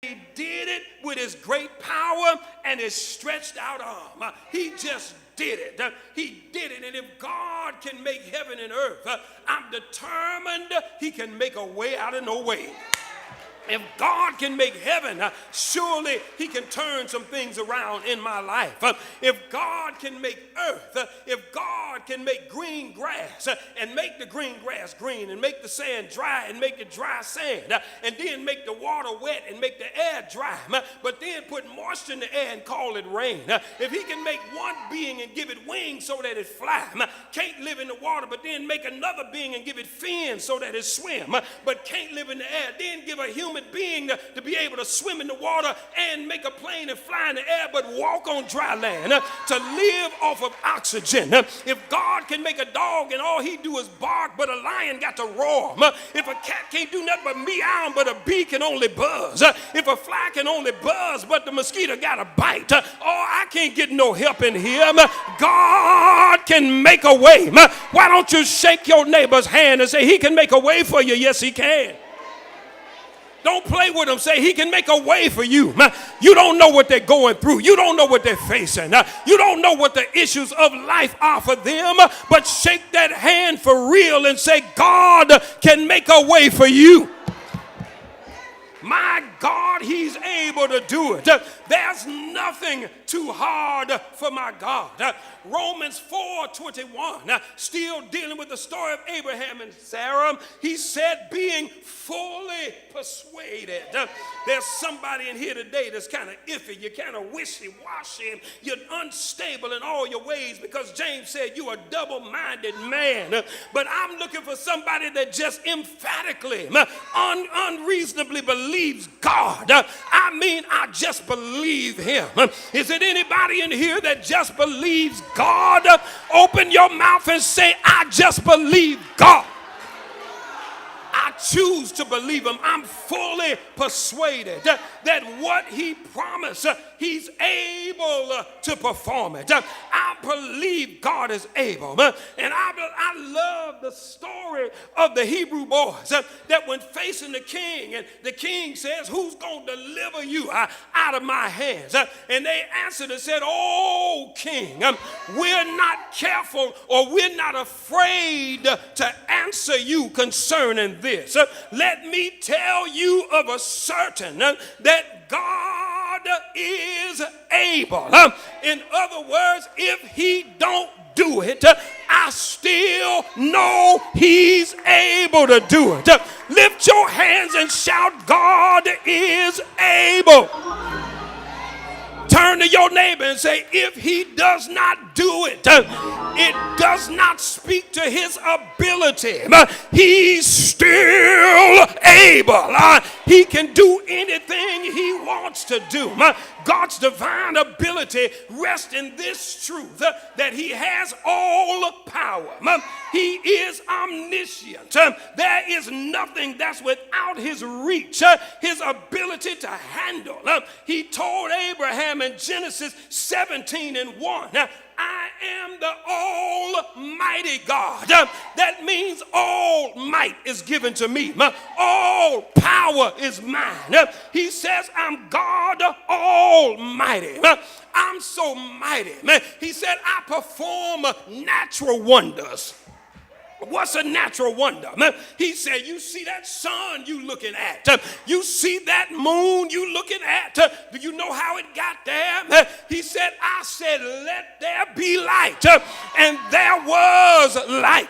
He did it with his great power and his stretched out arm. He just did it. He did it. And if God can make heaven and earth, I'm determined he can make a way out of no way. If God can make heaven, surely he can turn some things around in my life. If God can make earth, if God can make green grass and make the green grass green and make the sand dry and make it dry sand and then make the water wet and make the air dry, but then put moisture in the air and call it rain. If he can make one being and give it wings so that it fly, can't live in the water, but then make another being and give it fins so that it swim, but can't live in the air, then give a human being to be able to swim in the water and make a plane and fly in the air but walk on dry land, to live off of oxygen. If God can make a dog and all he do is bark but a lion got to roar, if a cat can't do nothing but meow but a bee can only buzz, if a fly can only buzz but the mosquito got a bite, oh, I can't get no help in here. God can make a way. Why don't you shake your neighbor's hand and say he can make a way for you? Yes, he can. Don't play with them. Say he can make a way for you. You don't know what they're going through. You don't know what they're facing. You don't know what the issues of life are for them. But shake that hand for real and say, God can make a way for you. My God, he's able to do it. There's nothing too hard for my God. Romans 4:21, still dealing with the story of Abraham and Sarah. He said, being fully persuaded. There's somebody in here today that's kind of iffy. You're kind of wishy-washy. You're unstable in all your ways because James said you're a double-minded man. But I'm looking for somebody that just emphatically, unreasonably believes God. I just believe him. Is it anybody in here that just believes God? Open your mouth and say, I just believe God. I choose to believe him. I'm fully persuaded that what he promised, he's able to perform it. I believe God is able. And I love the story of the Hebrew boys that when facing the king, and the king says, who's going to deliver you out of my hands? And they answered and said, oh, king, we're not careful or we're not afraid to answer you concerning this. Let me tell you of a certain that God is able. In other words, if he don't do it, I still know he's able to do it. Lift your hands and shout, God is able. Turn to your neighbor and say, if he does not do it, it does not speak to his ability. He's still able. He can do anything he wants to do. God's divine ability rests in this truth that he has all power. He is omniscient. There is nothing that's without his reach, his ability to handle. He told Abraham in Genesis 17:1, I am the Almighty God. That means all might is given to me. All power is mine. He says, I'm God Almighty. I'm so mighty. He said, I perform natural wonders. What's a natural wonder? He said, you see that sun you looking at? You see that moon you looking at? Do you know how it got there? He said, I said, let there be light. And there was light.